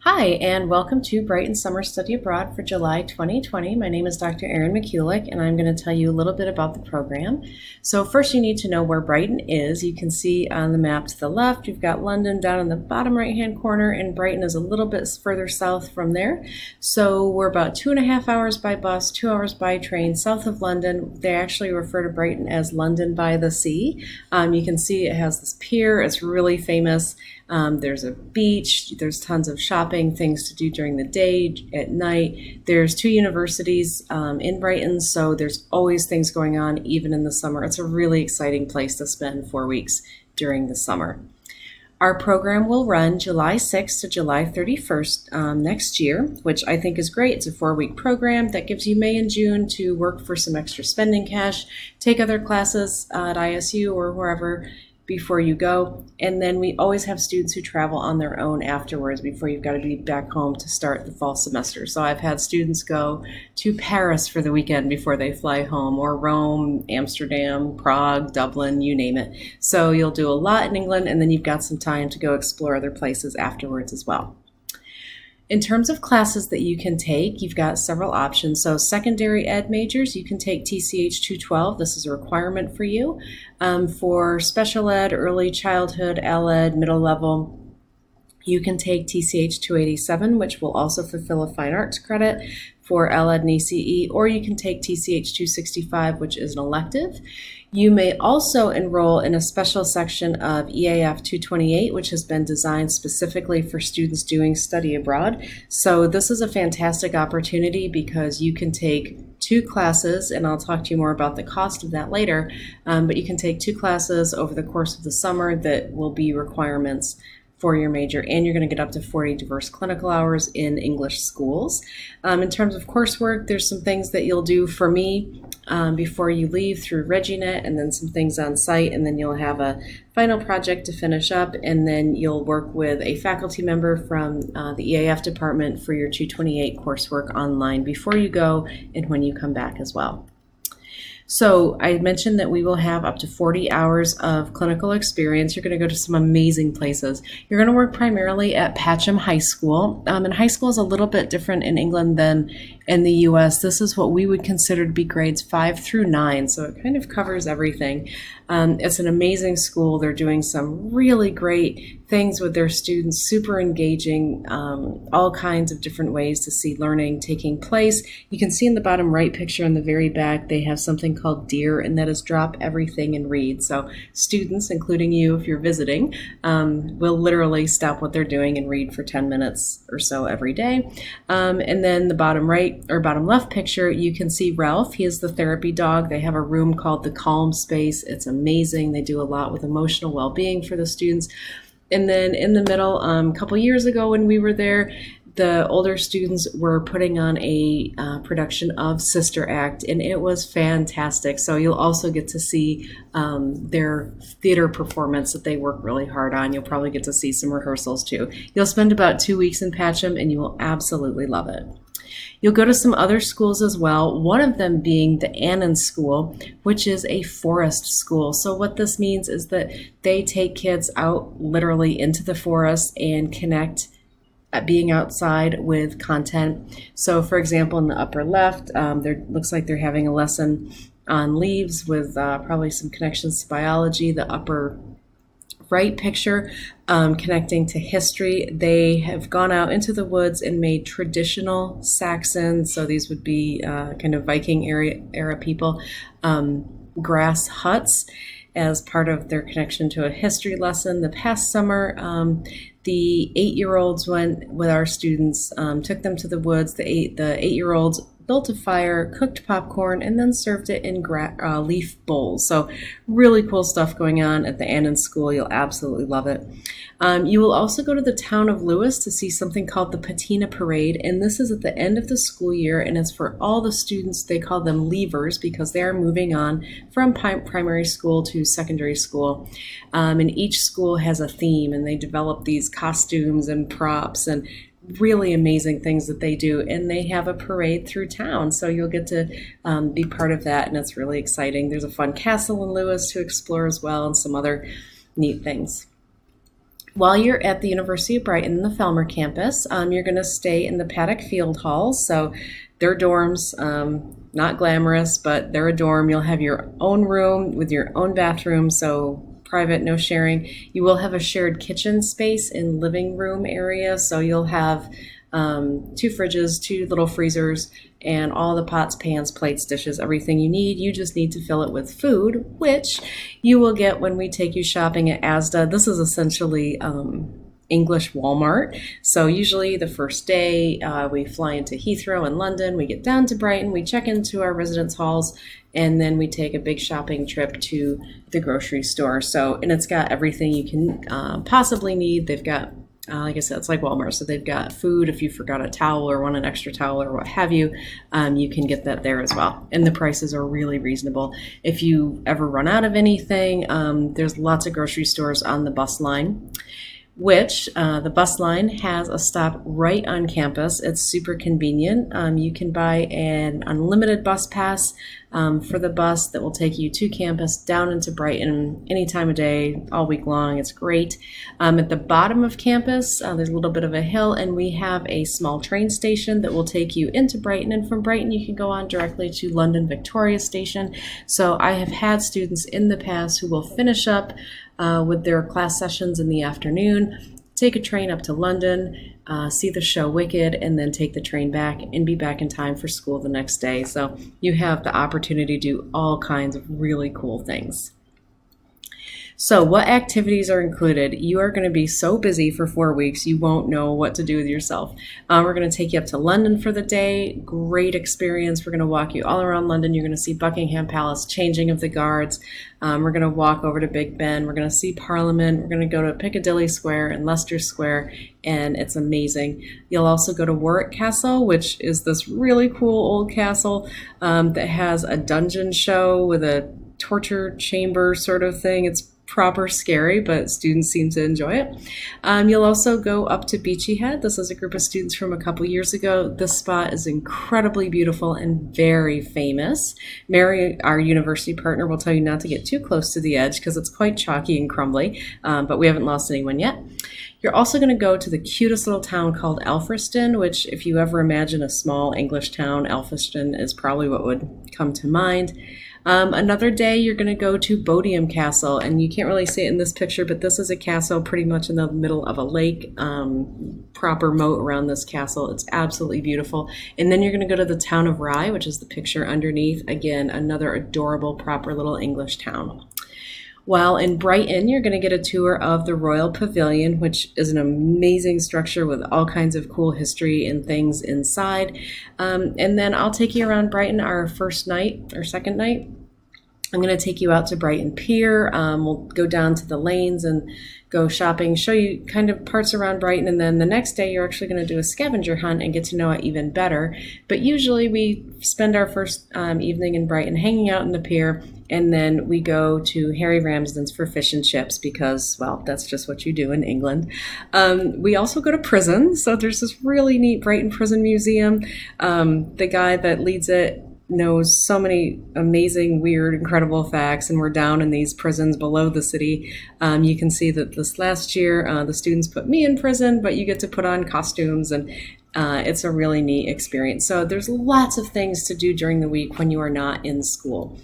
Hi, and welcome to Brighton Summer Study Abroad for July 2020. My name is Dr. Erin McCulloch, and I'm going to tell you a little bit about the program. So first you need to know where Brighton is. You can see on the map to the left, you've got London down in the bottom right-hand corner, and Brighton is a little bit further south from there. So we're about 2.5 hours by bus, 2 hours by train south of London. They actually refer to Brighton as London by the Sea. You can see it has this pier. It's really famous. There's a beach, there's tons of shopping, things to do during the day, at night. There's 2 universities in Brighton, so there's always things going on, even in the summer. It's a really exciting place to spend 4 weeks during the summer. Our program will run July 6th to July 31st next year, which I think is great. It's a 4-week program that gives you May and June to work for some extra spending cash, take other classes at ISU or wherever before you go. And then we always have students who travel on their own afterwards before you've got to be back home to start the fall semester. So I've had students go to Paris for the weekend before they fly home, or Rome, Amsterdam, Prague, Dublin, you name it. So you'll do a lot in England, and then you've got some time to go explore other places afterwards as well. In terms of classes that you can take, you've got several options. So secondary ed majors, you can take TCH 212. This is a requirement for you. For special ed, early childhood, L-Ed, middle level, you can take TCH 287, which will also fulfill a fine arts credit for L-Ed and ECE, or you can take TCH 265, which is an elective. You may also enroll in a special section of EAF 228, which has been designed specifically for students doing study abroad. So this is a fantastic opportunity because you can take 2 classes, and I'll talk to you more about the cost of that later, but you can take 2 classes over the course of the summer that will be requirements for your major, and you're going to get up to 40 diverse clinical hours in English schools. In terms of coursework, there's some things that you'll do for me before you leave through ReggieNet, and then some things on site, and then you'll have a final project to finish up, and then you'll work with a faculty member from the EAF department for your 228 coursework online before you go and when you come back as well. So I mentioned that we will have up to 40 hours of clinical experience. You're going to go to some amazing places. You're going to work primarily at Patcham High School. And high school is a little bit different in England than in the US. This is what we would consider to be grades 5 through 9. So it kind of covers everything. It's an amazing school. They're doing some really great things with their students, super engaging, all kinds of different ways to see learning taking place. You can see in the bottom right picture in the very back, they have something called DEAR, and that is drop everything and read. So students, including you if you're visiting, will literally stop what they're doing and read for 10 minutes or so every day. And then the bottom right or bottom left picture, you can see Ralph. He is the therapy dog. They have a room called the Calm Space. It's amazing. They do a lot with emotional well-being for the students. And then in the middle, a couple years ago when we were there, the older students were putting on a production of Sister Act, and it was fantastic. So you'll also get to see their theater performance that they work really hard on. You'll probably get to see some rehearsals too. You'll spend about 2 weeks in Patcham, and you will absolutely love it. You'll go to some other schools as well, one of them being the Annan School, which is a forest school. So what this means is that they take kids out literally into the forest and connect being outside with content. So for example, in the upper left, there looks like they're having a lesson on leaves with probably some connections to biology. The upper right picture, connecting to history. They have gone out into the woods and made traditional Saxon, so these would be kind of Viking era people, grass huts as part of their connection to a history lesson. The past summer, the 8-year-olds went with our students, took them to the woods. The 8-year-olds built a fire, cooked popcorn, and then served it in leaf bowls. So really cool stuff going on at the Annan School. You'll absolutely love it. You will also go to the town of Lewis to see something called the Patina Parade, and this is at the end of the school year, and it's for all the students. They call them leavers because they are moving on from primary school to secondary school. And each school has a theme, and they develop these costumes and props and really amazing things that they do, and they have a parade through town, so you'll get to be part of that, and it's really exciting. There's a fun castle in Lewis to explore as well, and some other neat things. While you're at the University of Brighton, the Felmer campus, you're going to stay in the Paddock Field Halls. So they're dorms, not glamorous, but they're a dorm. You'll have your own room with your own bathroom, so private, no sharing. You will have a shared kitchen space in living room area, so you'll have 2 fridges, 2 little freezers, and all the pots, pans, plates, dishes, everything you need. You just need to fill it with food, which you will get when we take you shopping at Asda. This is essentially English Walmart. So usually the first day we fly into Heathrow in London, we get down to Brighton, we check into our residence halls, and then we take a big shopping trip to the grocery store. So, and it's got everything you can possibly need. They've got like I said, it's like Walmart. So they've got food. If you forgot a towel or want an extra towel or what have you, you can get that there as well. And the prices are really reasonable. If you ever run out of anything, there's lots of grocery stores on the bus line, which the bus line has a stop right on campus. It's super convenient. You can buy an unlimited bus pass for the bus that will take you to campus down into Brighton any time of day, all week long. It's great. At the bottom of campus, there's a little bit of a hill, and we have a small train station that will take you into Brighton. And from Brighton, you can go on directly to London Victoria Station. So I have had students in the past who will finish up with their class sessions in the afternoon, take a train up to London, see the show Wicked, and then take the train back and be back in time for school the next day. So you have the opportunity to do all kinds of really cool things. So what activities are included? You are going to be so busy for 4 weeks, you won't know what to do with yourself. We're going to take you up to London for the day. Great experience. We're going to walk you all around London. You're going to see Buckingham Palace, changing of the guards. We're going to walk over to Big Ben. We're going to see Parliament. We're going to go to Piccadilly Square and Leicester Square, and it's amazing. You'll also go to Warwick Castle, which is this really cool old castle that has a dungeon show with a torture chamber sort of thing. It's proper scary, but students seem to enjoy it. You'll also go up to Beachy Head. This is a group of students from a couple years ago. This spot is incredibly beautiful and very famous. Mary, our university partner, will tell you not to get too close to the edge because it's quite chalky and crumbly, but we haven't lost anyone yet. You're also going to go to the cutest little town called Alfriston, which if you ever imagine a small English town, Alfriston is probably what would come to mind. Another day you're going to go to Bodiam Castle, and you can't really see it in this picture, but this is a castle pretty much in the middle of a lake, proper moat around this castle. It's absolutely beautiful. And then you're going to go to the town of Rye, which is the picture underneath. Again, another adorable, proper little English town. While in Brighton, you're going to get a tour of the Royal Pavilion, which is an amazing structure with all kinds of cool history and things inside. And then I'll take you around Brighton our first night or second night. I'm going to take you out to Brighton Pier. We'll go down to the lanes and go shopping, show you kind of parts around Brighton, and then the next day you're actually going to do a scavenger hunt and get to know it even better. But usually we spend our first evening in Brighton hanging out in the pier, and then we go to Harry Ramsden's for fish and chips because, well, that's just what you do in England. We also go to prison, so there's this really neat Brighton Prison Museum. The guy that leads it knows so many amazing, weird, incredible facts, and we're down in these prisons below the city. You can see that this last year the students put me in prison, but you get to put on costumes, and it's a really neat experience. So there's lots of things to do during the week when you are not in school.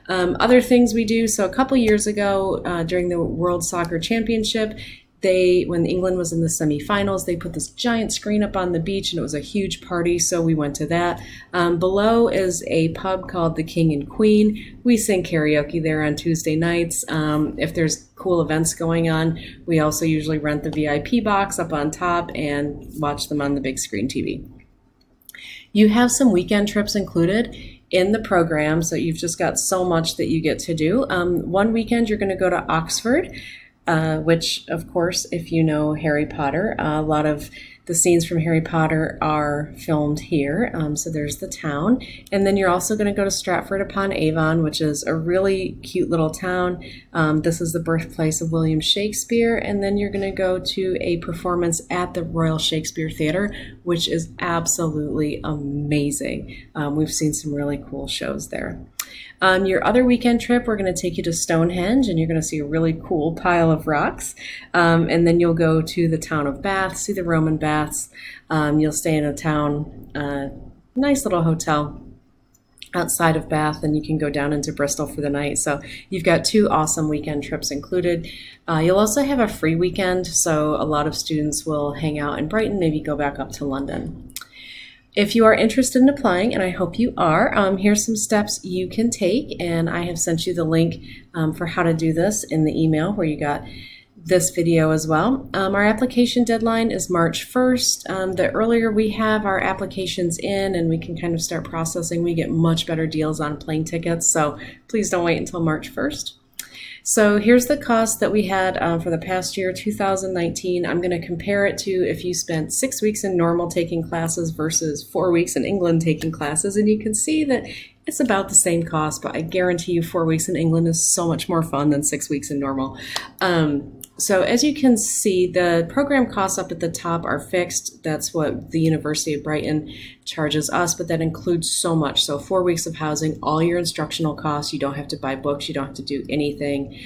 Other things we do, so a couple years ago during the World Soccer Championship, when England was in the semifinals, they put this giant screen up on the beach, and it was a huge party, so we went to that. Below is a pub called the King and Queen. We sing karaoke there on Tuesday nights. If there's cool events going on, we also usually rent the VIP box up on top and watch them on the big screen TV. You have some weekend trips included in the program, so you've just got so much that you get to do. One weekend you're going to go to Oxford, which, of course, if you know Harry Potter, a lot of the scenes from Harry Potter are filmed here. So there's the town. And then you're also going to go to Stratford-upon-Avon, which is a really cute little town. This is the birthplace of William Shakespeare. And then you're going to go to a performance at the Royal Shakespeare Theatre, which is absolutely amazing. We've seen some really cool shows there. Your other weekend trip, we're going to take you to Stonehenge, and you're going to see a really cool pile of rocks. And then you'll go to the town of Bath, see the Roman baths. You'll stay in a town, nice little hotel outside of Bath, and you can go down into Bristol for the night. So you've got 2 awesome weekend trips included. You'll also have a free weekend, so a lot of students will hang out in Brighton, maybe go back up to London. If you are interested in applying, and I hope you are, here's some steps you can take, and I have sent you the link for how to do this in the email where you got this video as well. Our application deadline is March 1st. The earlier we have our applications in and we can kind of start processing, we get much better deals on plane tickets, so please don't wait until March 1st. So here's the cost that we had for the past year, 2019. I'm going to compare it to if you spent 6 weeks in normal taking classes versus 4 weeks in England taking classes, and you can see that it's about the same cost, but I guarantee you 4 weeks in England is so much more fun than 6 weeks in normal. So as you can see, the program costs up at the top are fixed. That's what the University of Brighton charges us, but that includes so much. So 4 weeks of housing, all your instructional costs, you don't have to buy books, you don't have to do anything,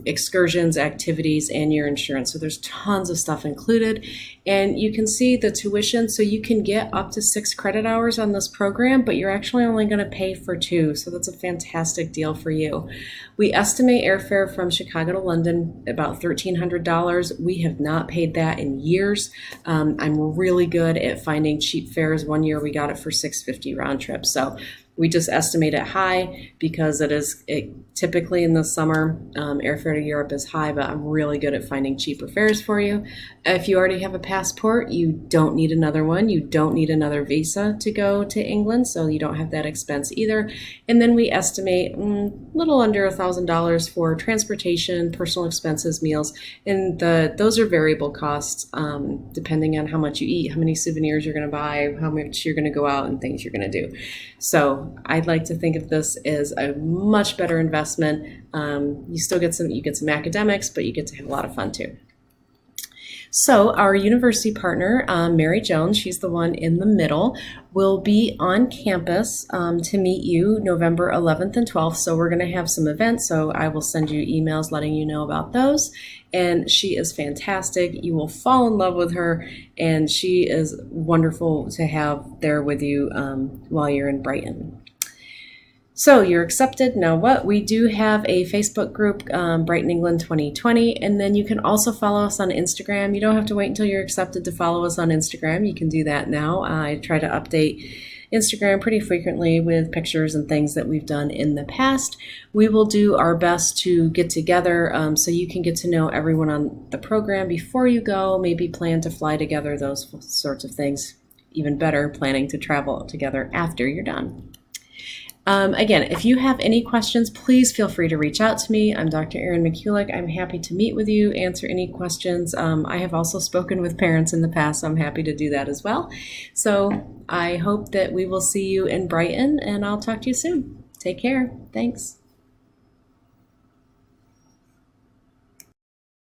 excursions, activities, and your insurance. So there's tons of stuff included. And you can see the tuition, so you can get up to 6 credit hours on this program, but you're actually only going to pay for 2. So that's a fantastic deal for you. We estimate airfare from Chicago to London about $1,300. We have not paid that in years. I'm really good at finding cheap fares. One year we got it for $650 round trip. So we just estimate it high because typically in the summer, airfare to Europe is high, but I'm really good at finding cheaper fares for you. If you already have a passport, you don't need another one. You don't need another visa to go to England, so you don't have that expense either. And then we estimate a little under $1,000 for transportation, personal expenses, meals, and those are variable costs depending on how much you eat, how many souvenirs you're going to buy, how much you're going to go out, and things you're going to do. So I'd like to think of this as a much better investment. You get some academics, but you get to have a lot of fun too. So our university partner, Mary Jones, she's the one in the middle, will be on campus to meet you November 11th and 12th. So we're going to have some events. So I will send you emails letting you know about those. And she is fantastic. You will fall in love with her. And she is wonderful to have there with you while you're in Brighton. So you're accepted. Now what? We do have a Facebook group, Brighton England 2020, and then you can also follow us on Instagram. You don't have to wait until you're accepted to follow us on Instagram. You can do that now. I try to update Instagram pretty frequently with pictures and things that we've done in the past. We will do our best to get together so you can get to know everyone on the program before you go, maybe plan to fly together, those sorts of things. Even better, planning to travel together after you're done. Again, if you have any questions, please feel free to reach out to me. I'm Dr. Erin McCulloch. I'm happy to meet with you, answer any questions. I have also spoken with parents in the past, so I'm happy to do that as well. So I hope that we will see you in Brighton, and I'll talk to you soon. Take care. Thanks.